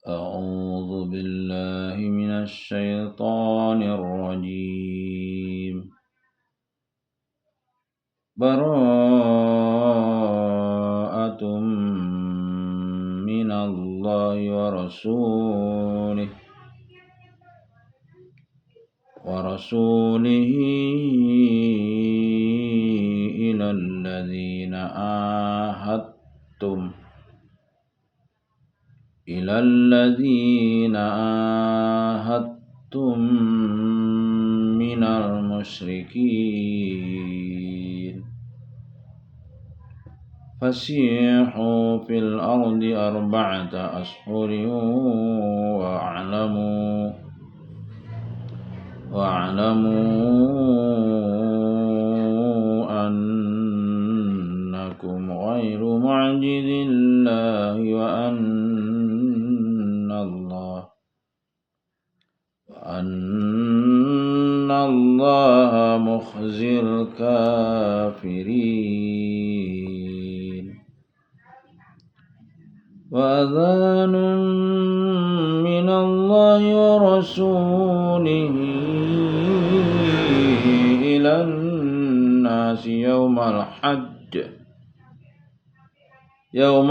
أعوذ بالله من الشيطان الرجيم. براءة من الله ورسوله إلى الذين عاهدتم من المشركين فسيحوا في الأرض 4 أشهر واعلموا أنكم غير معجز الله وأن الله مخزي الكافرين. وأذان من الله ورسوله إلى الناس يوم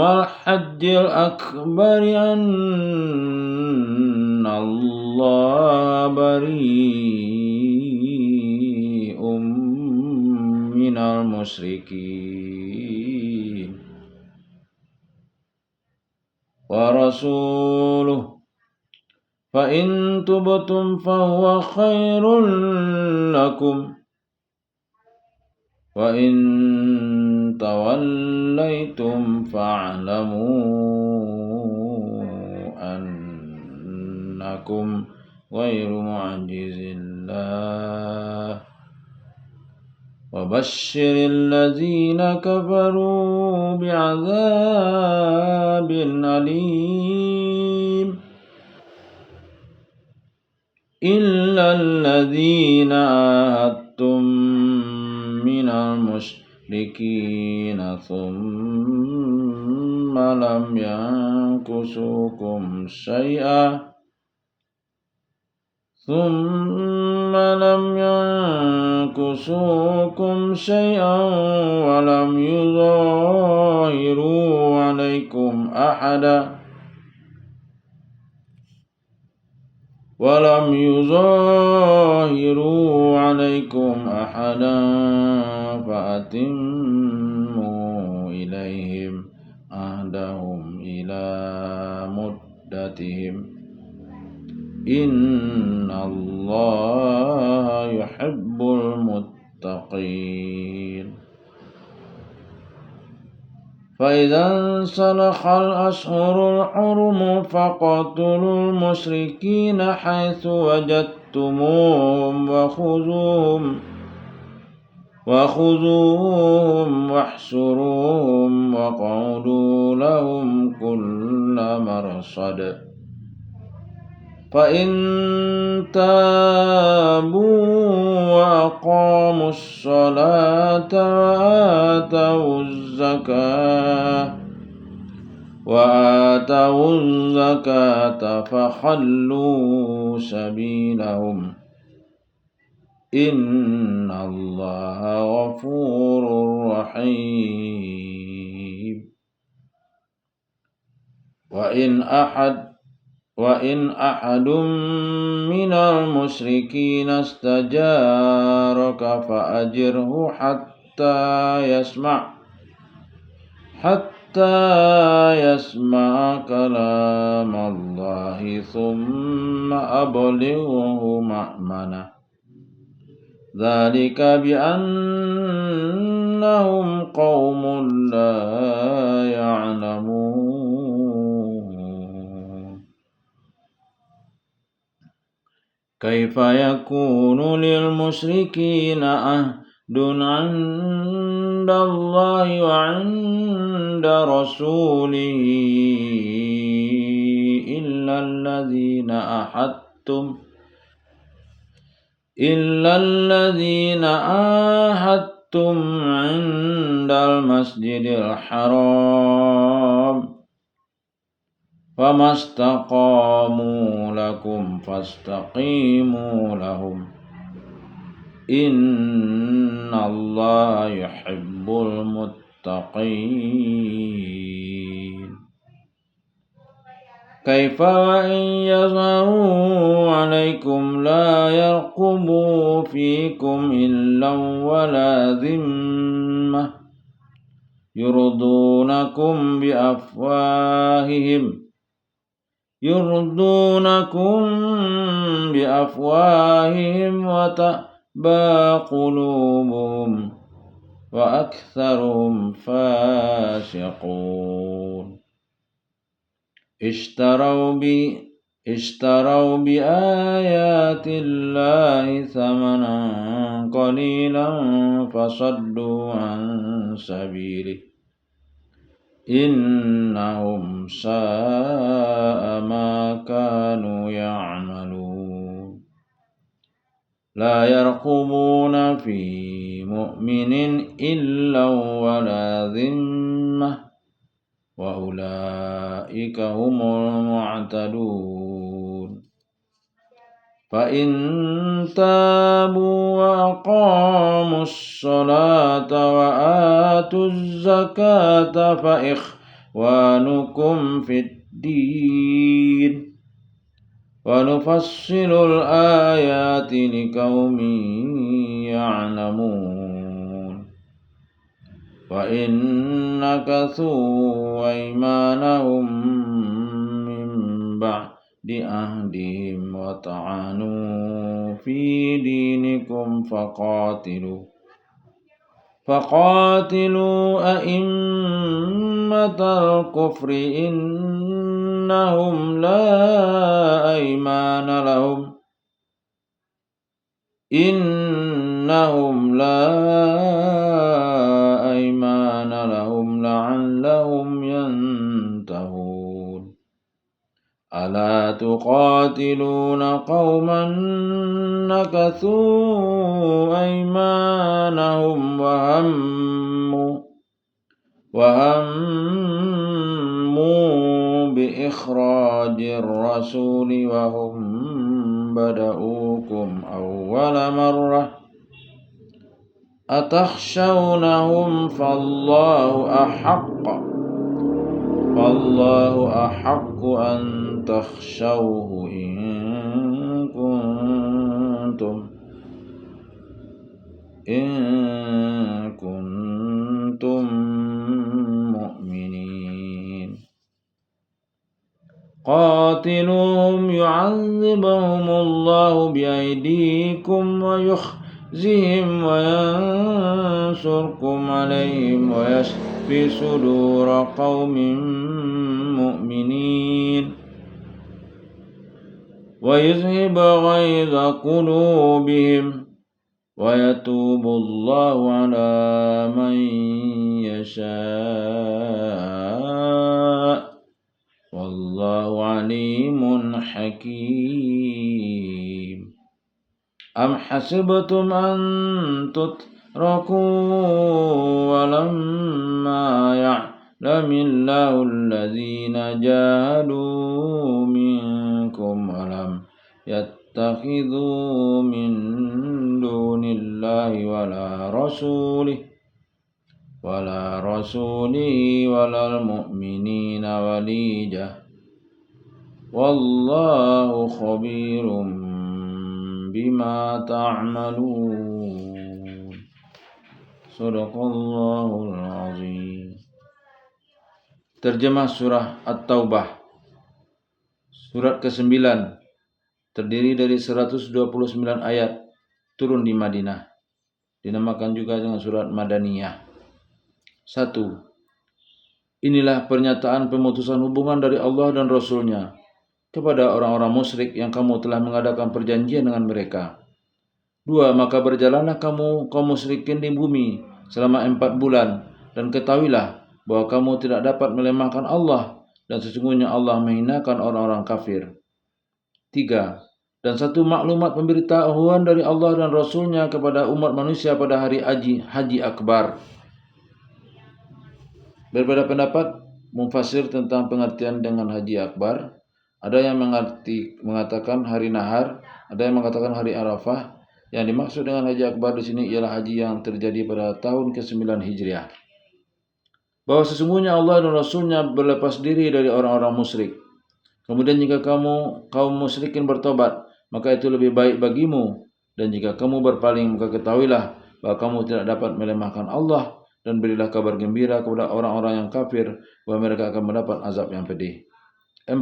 الحج الأكبر أن الله بريء من المشركين ورسوله فإن تبتم فهو خير لكم وإن توليتم فاعلموا أنكم غير معجز الله وبشر الذين كفروا بعذاب أليم إلا الذين عاهدتم من المشركين ثم لم ينكثوكم شيئا ولم يظاهروا عليكم أحدا فأتموا إليهم عهدهم إلى مدتهم إن الله يحب المتقين. فإذا انسلخ الأشهر الحرم فاقتلوا المشركين حيث وجدتموهم وخذوهم واحصروهم واقعدوا لهم كل مرصد فإن تابوا وأقاموا الصلاة وآتوا الزكاة فخلوا سبيلهم إن الله غفور رحيم. وإن أحد من المشركين استجارك فأجره حتى يسمع كلام الله ثم أبلغه مأمنه ذلك بأنهم قوم لا يعلمون. كيف يكون للمشركين عهد عند الله وعند رسوله إلا الذين عاهدتم عند المسجد الحرام famastaqamu lakum fastaqimu lahum innallaha yuhibbul muttaqin. Kaifa wa in yazharu alaikum la yarqubu fikum illa wala dhimmah yurdunakum biafwahihim wa ta'ba qulubuhum wa aktharuhum fasiqun. اشتروا بآيات الله ثمنا قليلا فصدوا عن سبيله إنهم ساء ما كانوا يعملون. لا يرقبون في مؤمن إلا ولا ذمة وأولئك هم المعتدون. فإن تابوا وأقاموا الصلاة وآتوا الزكاة فإخوانكم في الدين ونفصل الآيات لقوم يعلمون. وإن نكثوا أيمانهم من بعد عهدهم وطعنوا في دينكم فقاتلوا أئمة الكفر إنهم لا أيمان لهم لعلهم ينتهون. ألا تقاتلون قوما نكثوا أيمانهم وهموا بإخراج الرسول وهم بدؤوكم أول مرة أتخشونهم فالله أحق أن تخشوه إن كنتم مؤمنين. قاتلوهم يعذبهم الله بأيديكم ويخزهم وينصركم عليهم ويشفي صدور قوم مؤمنين ويذهب غيظ قلوبهم ويتوب الله على من يشاء والله عليم حكيم. أم حسبتم أن تتركوا ولما يعلم الله الذين جاهدوا منكم ولم يتخذوا من دون الله ولا رسوله ولا المؤمنين وليجة والله خبير بما تعملون. Sadaqallahul azim. Terjemah surah At-Taubah. Surat ke-9 terdiri dari 129 ayat, turun di Madinah. Dinamakan juga dengan surat Madaniyah. 1. Inilah pernyataan pemutusan hubungan dari Allah dan Rasul-Nya kepada orang-orang musyrik yang kamu telah mengadakan perjanjian dengan mereka. 2. Maka berjalanlah kaum musyrikin di bumi selama 4 bulan, dan ketahuilah bahwa kamu tidak dapat melemahkan Allah, dan sesungguhnya Allah menghinakan orang-orang kafir. 3. Dan satu maklumat pemberitahuan dari Allah dan Rasul-Nya kepada umat manusia pada hari haji akbar. Berbeda pendapat mufasir tentang pengertian dengan haji akbar. Ada yang mengatakan hari nahar, ada yang mengatakan hari Arafah. Yang dimaksud dengan haji akbar di sini ialah haji yang terjadi pada tahun ke-9 Hijriah. Bahwa sesungguhnya Allah dan Rasulnya berlepas diri dari orang-orang musyrik. Kemudian jika kaum musyrikin bertobat, maka itu lebih baik bagimu. Dan jika kamu berpaling, maka ketahuilah bahwa kamu tidak dapat melemahkan Allah. Dan berilah kabar gembira kepada orang-orang yang kafir bahwa mereka akan mendapat azab yang pedih. 4.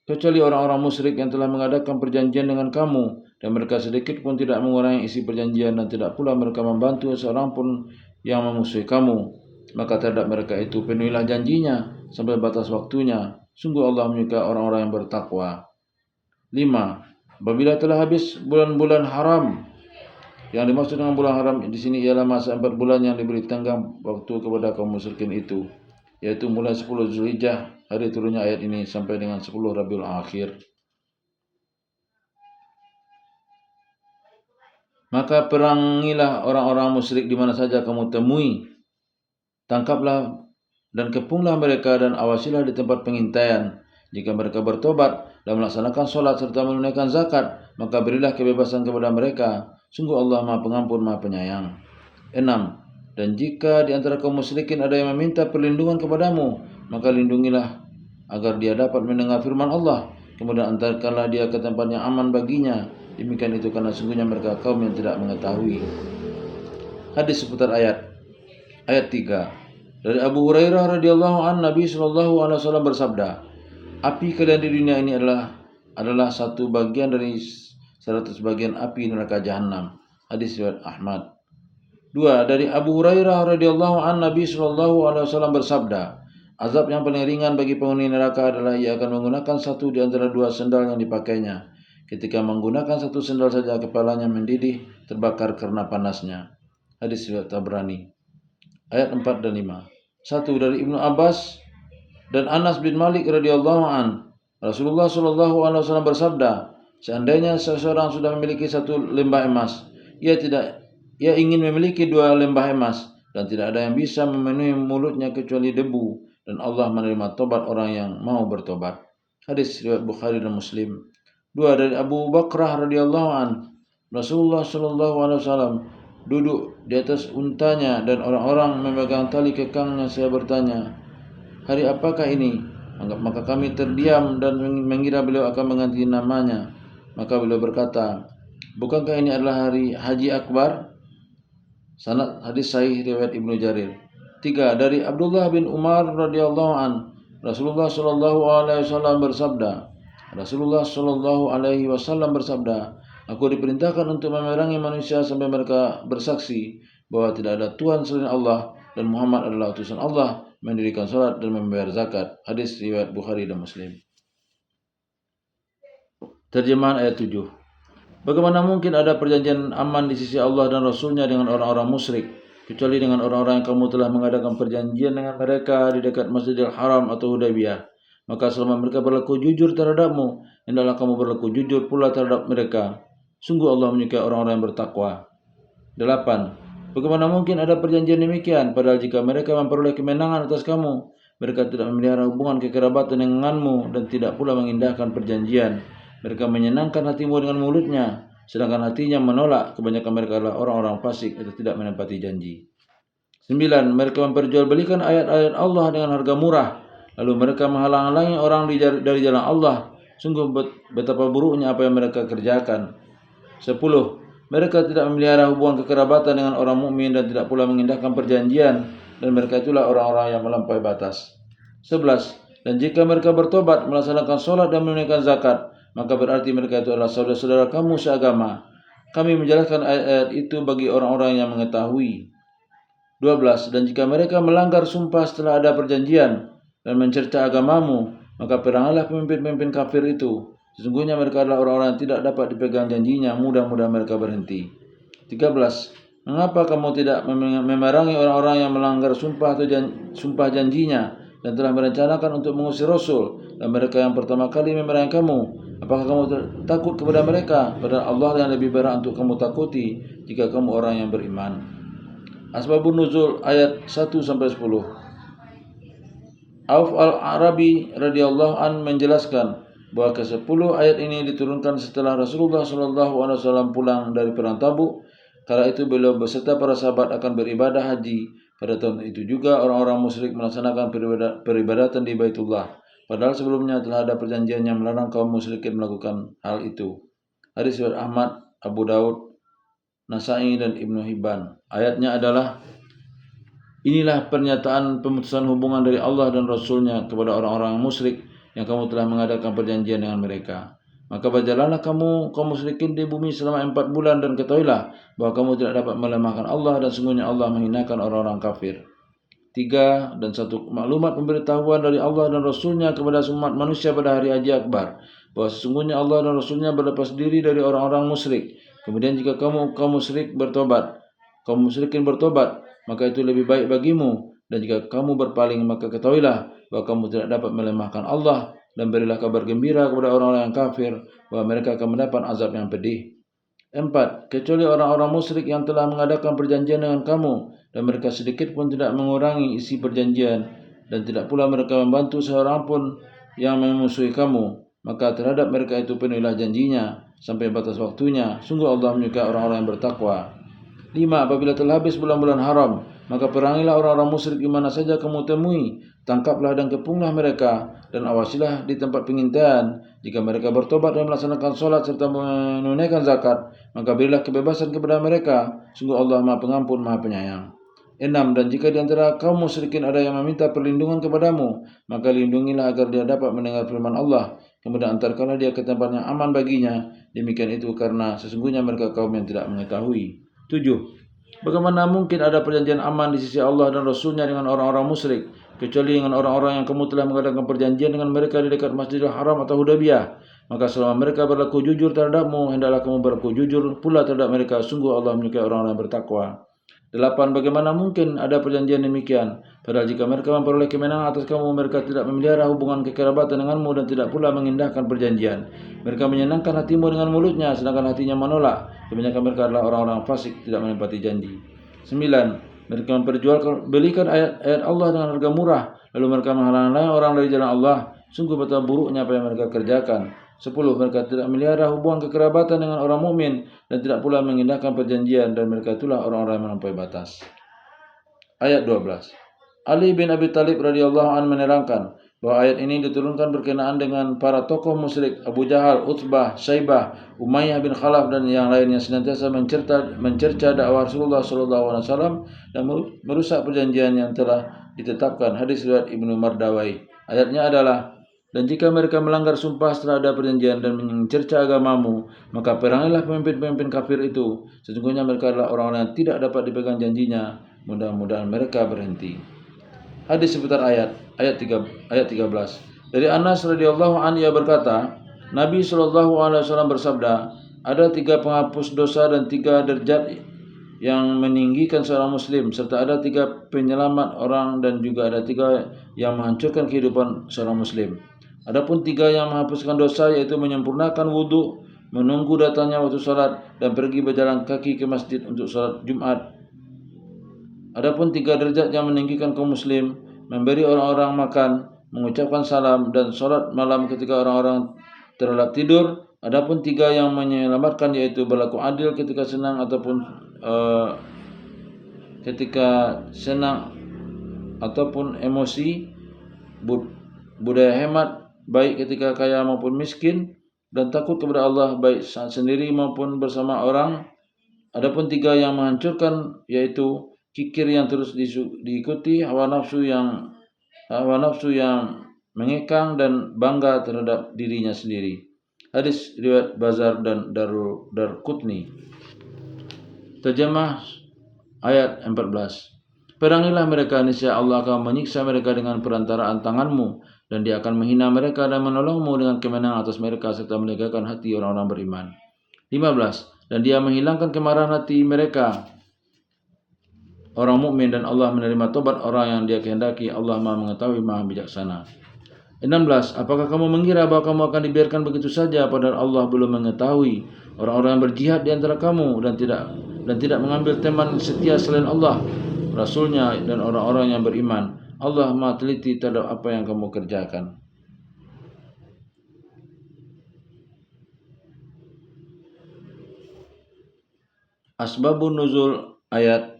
Kecuali orang-orang musyrik yang telah mengadakan perjanjian dengan kamu, dan mereka sedikit pun tidak mengurangi isi perjanjian, dan tidak pula mereka membantu seorang pun yang memusuhi kamu, maka terhadap mereka itu penuhilah janjinya sampai batas waktunya. Sungguh Allah menyukai orang-orang yang bertakwa. 5. Apabila telah habis bulan-bulan haram, yang dimaksud dengan bulan haram di sini ialah masa 4 bulan yang diberi tenggang waktu kepada kaum musyrikin itu, yaitu mulai 10 Zulhijjah, hari turunnya ayat ini, sampai dengan 10 Rabiul Akhir. Maka perangilah orang-orang musyrik di mana saja kamu temui. Tangkaplah dan kepunglah mereka dan awasilah di tempat pengintaian. Jika mereka bertobat dan melaksanakan sholat serta menunaikan zakat, maka berilah kebebasan kepada mereka. Sungguh Allah Maha Pengampun, Maha Penyayang. 6. Dan jika di antara kaum musyrikin ada yang meminta perlindungan kepadamu, maka lindungilah agar dia dapat mendengar firman Allah. Kemudian antarkanlah dia ke tempat yang aman baginya. Demikian itu karena sungguhnya mereka kaum yang tidak mengetahui. Hadis seputar ayat 3. Dari Abu Hurairah radhiyallahu anhu, Nabi sallallahu alaihi wasallam bersabda, api kalian di dunia ini adalah satu bagian dari 100 bagian api neraka jahanam. Hadis riwayat Ahmad. 2. Dari Abu Hurairah radhiyallahu anhu, Nabi sallallahu alaihi wasallam bersabda, azab yang paling ringan bagi penghuni neraka adalah ia akan menggunakan satu di antara 2 sendal yang dipakainya. Ketika menggunakan satu sendal saja, kepalanya mendidih terbakar karena panasnya. Hadis riwayat Tabrani. Ayat 4 dan 5. 1. Dari Ibnu Abbas dan Anas bin Malik radhiyallahu an, Rasulullah sallallahu alaihi wasallam bersabda, seandainya seseorang sudah memiliki 1 lembah emas, ia ingin memiliki 2 lembah emas, dan tidak ada yang bisa memenuhi mulutnya kecuali debu, dan Allah menerima tobat orang yang mau bertobat. Hadis riwayat Bukhari dan Muslim. 2. Dari Abu Bakrah radhiyallahu an, Rasulullah sallallahu alaihi wasallam duduk di atas untanya dan orang-orang memegang tali kekangnya. Saya bertanya, hari apakah ini? Maka kami terdiam dan mengira beliau akan mengganti namanya. Maka beliau berkata, bukankah ini adalah hari Haji Akbar? Sanad hadis sahih riwayat Ibnu Jarir. 3. Dari Abdullah bin Umar radhiyallahu an, Rasulullah sallallahu alaihi wasallam bersabda, aku diperintahkan untuk memerangi manusia sampai mereka bersaksi bahwa tidak ada Tuhan selain Allah dan Muhammad adalah utusan Allah, mendirikan salat dan membayar zakat. Hadis riwayat Bukhari dan Muslim. Terjemahan ayat 7. Bagaimana mungkin ada perjanjian aman di sisi Allah dan Rasulnya dengan orang-orang musyrik, kecuali dengan orang-orang yang kamu telah mengadakan perjanjian dengan mereka di dekat Masjidil Haram atau Hudaybiyah. Maka selama mereka berlaku jujur terhadapmu, hendaklah kamu berlaku jujur pula terhadap mereka. Sungguh Allah menyukai orang-orang yang bertakwa. 8. Bagaimana mungkin ada perjanjian demikian, padahal jika mereka memperoleh kemenangan atas kamu, mereka tidak memelihara hubungan kekerabatan denganmu dan tidak pula mengindahkan perjanjian. Mereka menyenangkan hatimu dengan mulutnya, sedangkan hatinya menolak. Kebanyakan mereka adalah orang-orang fasik atau tidak menepati janji. 9. Mereka memperjualbelikan ayat-ayat Allah dengan harga murah, lalu mereka menghalang-halangi orang dari jalan Allah. Sungguh betapa buruknya apa yang mereka kerjakan. 10. Mereka tidak memelihara hubungan kekerabatan dengan orang mukmin dan tidak pula mengindahkan perjanjian, dan mereka itulah orang-orang yang melampaui batas. 11. Dan jika mereka bertobat, melaksanakan sholat dan menunaikan zakat, maka berarti mereka itu adalah saudara-saudara kamu seagama. Kami menjelaskan ayat-ayat itu bagi orang-orang yang mengetahui. 12. Dan jika mereka melanggar sumpah setelah ada perjanjian dan mencerca agamamu, maka perangilah pemimpin-pemimpin kafir itu. Sesungguhnya mereka adalah orang-orang yang tidak dapat dipegang janjinya, mudah-mudahan mereka berhenti. 13. Mengapa kamu tidak memerangi orang-orang yang melanggar sumpah atau sumpah janjinya dan telah merencanakan untuk mengusir Rasul dan mereka yang pertama kali memerangi kamu? Apakah kamu takut kepada mereka? Padahal Allah yang lebih berat untuk kamu takuti jika kamu orang yang beriman. Asbabun Nuzul ayat 1-10. Auf al-Arabi radhiyallahu an menjelaskan bahwa ke-10 ayat ini diturunkan setelah Rasulullah SAW pulang dari perang Tabuk. Kala itu beliau beserta para sahabat akan beribadah haji. Pada tahun itu juga orang-orang musyrik melaksanakan peribadatan di Baitullah. Padahal sebelumnya telah ada perjanjian yang melarang kaum musyrikin melakukan hal itu. Hadis riwayat Ahmad, Abu Daud, Nasai dan Ibnu Hibban. Ayatnya adalah, inilah pernyataan pemutusan hubungan dari Allah dan Rasul-Nya kepada orang-orang musyrik yang kamu telah mengadakan perjanjian dengan mereka. Maka berjalanlah kamu kaum musyrikin di bumi selama 4 bulan dan ketahuilah bahwa kamu tidak dapat melemahkan Allah dan sungguhnya Allah menghinakan orang-orang kafir. 3 dan 1 maklumat pemberitahuan dari Allah dan Rasul-Nya kepada umat manusia pada hari Haji Akbar bahwa sesungguhnya Allah dan Rasul-Nya berlepas diri dari orang-orang musyrik. Kemudian jika kaum musyrikin bertobat, maka itu lebih baik bagimu, dan jika kamu berpaling maka ketahuilah bahwa kamu tidak dapat melemahkan Allah, dan berilah kabar gembira kepada orang-orang yang kafir bahwa mereka akan mendapat azab yang pedih. 4. Kecuali orang-orang musyrik yang telah mengadakan perjanjian dengan kamu dan mereka sedikit pun tidak mengurangi isi perjanjian dan tidak pula mereka membantu seorang pun yang memusuhi kamu, maka terhadap mereka itu penuhilah janjinya sampai batas waktunya. Sungguh Allah menyukai orang-orang yang bertakwa. 5. Apabila telah habis bulan-bulan haram, maka perangilah orang-orang musyrik di mana saja kamu temui. Tangkaplah dan kepunglah mereka, dan awasilah di tempat pengintaian. Jika mereka bertobat dan melaksanakan sholat serta menunaikan zakat, maka berilah kebebasan kepada mereka. Sungguh Allah Maha Pengampun, Maha Penyayang. 6. Dan jika di antara kaum musyrikin ada yang meminta perlindungan kepadamu, maka lindungilah agar dia dapat mendengar firman Allah. Kemudian antarkanlah dia ke tempat yang aman baginya. Demikian itu karena sesungguhnya mereka kaum yang tidak mengetahui. 7. Bagaimana mungkin ada perjanjian aman di sisi Allah dan Rasul-Nya dengan orang-orang musyrik, kecuali dengan orang-orang yang kamu telah mengadakan perjanjian dengan mereka di dekat Masjidil Haram atau Hudaybiyah. Maka selama mereka berlaku jujur terhadapmu, hendaklah kamu berlaku jujur pula terhadap mereka. Sungguh Allah menyukai orang-orang yang bertakwa. 8. Bagaimana mungkin ada perjanjian demikian? Padahal jika mereka memperoleh kemenangan atas kamu, mereka tidak memelihara hubungan kekerabatan denganmu dan tidak pula mengindahkan perjanjian. Mereka menyenangkan hatimu dengan mulutnya, sedangkan hatinya menolak. Kebanyakan mereka adalah orang-orang fasik, tidak menepati janji. 9. Mereka memperjualbelikan ayat-ayat Allah dengan harga murah, lalu mereka menghalang-halangi orang dari jalan Allah. Sungguh betapa buruknya apa yang mereka kerjakan. 10. Mereka tidak melihara hubungan kekerabatan dengan orang mukmin dan tidak pula mengindahkan perjanjian, dan mereka itulah orang-orang yang melampaui batas. Ayat 12. Ali bin Abi Thalib radhiyallahu anhu menerangkan bahwa ayat ini diturunkan berkenaan dengan para tokoh musyrik Abu Jahal, Utbah, Syaibah, Umayyah bin Khalaf dan yang lainnya senantiasa mencerca dakwah Rasulullah SAW dan merusak perjanjian yang telah ditetapkan. Hadis riwayat Ibnu Mardawai. Ayatnya adalah, dan jika mereka melanggar sumpah setelah ada perjanjian dan mencerca agamamu, maka perangilah pemimpin-pemimpin kafir itu. Sesungguhnya mereka adalah orang-orang yang tidak dapat dipegang janjinya. Mudah-mudahan mereka berhenti. Hadis seputar ayat 13. Dari Anas radhiyallahu anhu ia berkata, Nabi SAW bersabda, ada 3 penghapus dosa dan 3 derajat yang meninggikan seorang muslim, serta ada 3 penyelamat orang dan juga ada 3 yang menghancurkan kehidupan seorang muslim. Adapun 3 yang menghapuskan dosa yaitu menyempurnakan wudhu, menunggu datangnya waktu salat, dan pergi berjalan kaki ke masjid untuk salat Jumat. Adapun 3 derajat yang meninggikan kaum muslim, memberi orang-orang makan, mengucapkan salam, dan salat malam ketika orang-orang terlelap tidur. Adapun 3 yang menyelamatkan yaitu berlaku adil ketika senang ataupun emosi, budaya hemat baik ketika kaya maupun miskin, dan takut kepada Allah baik saat sendiri maupun bersama orang. Adapun 3 yang menghancurkan yaitu kikir yang terus diikuti, hawa nafsu yang mengekang, dan bangga terhadap dirinya sendiri. Hadis riwayat Bazar dan Darqutni. Terjemah ayat 14. Perangilah mereka, niscaya Allah akan menyiksa mereka dengan perantaraan tanganmu, dan dia akan menghina mereka dan menolongmu dengan kemenangan atas mereka serta melegakan hati orang-orang beriman. 15. Dan dia menghilangkan kemarahan hati mereka, orang mukmin, dan Allah menerima tobat orang yang dia kehendaki. Allah Maha mengetahui, Maha bijaksana. 16. Apakah kamu mengira bahwa kamu akan dibiarkan begitu saja padahal Allah belum mengetahui orang-orang yang berjihad di antara kamu dan tidak mengambil teman setia selain Allah, Rasul-Nya, dan orang-orang yang beriman. Allah Maha teliti terhadap apa yang kamu kerjakan. Asbabun nuzul ayat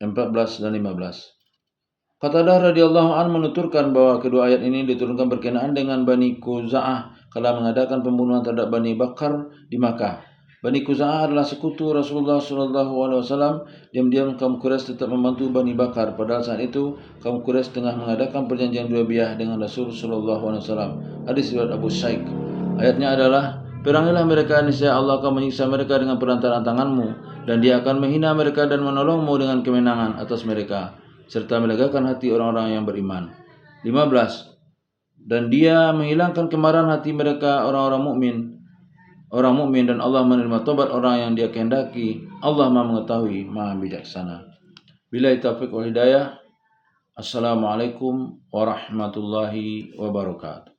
14 dan 15. Qatadah radhiyallahu an menuturkan bahwa kedua ayat ini diturunkan berkenaan dengan Bani Khuza'ah kala mengadakan pembunuhan terhadap Bani Bakar di Makkah. Bani Khuza'ah adalah sekutu Rasulullah SAW. Diam-diam kaum Quraisy tetap membantu Bani Bakar. Padahal saat itu kaum Quraisy tengah mengadakan perjanjian Hudaybiyah dengan Rasul SAW. Hadis riwayat Abu Syaikh. Ayatnya adalah, perangilah mereka, niscaya Allah akan menyiksa mereka dengan perantaraan tanganmu, dan Dia akan menghina mereka dan menolongmu dengan kemenangan atas mereka, serta melegakan hati orang-orang yang beriman. 15. Dan Dia menghilangkan kemarahan hati mereka orang mukmin dan Allah menerima tobat orang yang Dia kehendaki. Allah Maha mengetahui, Maha bijaksana. Billahi taufiq wal hidayah. Assalamualaikum warahmatullahi wabarakatuh.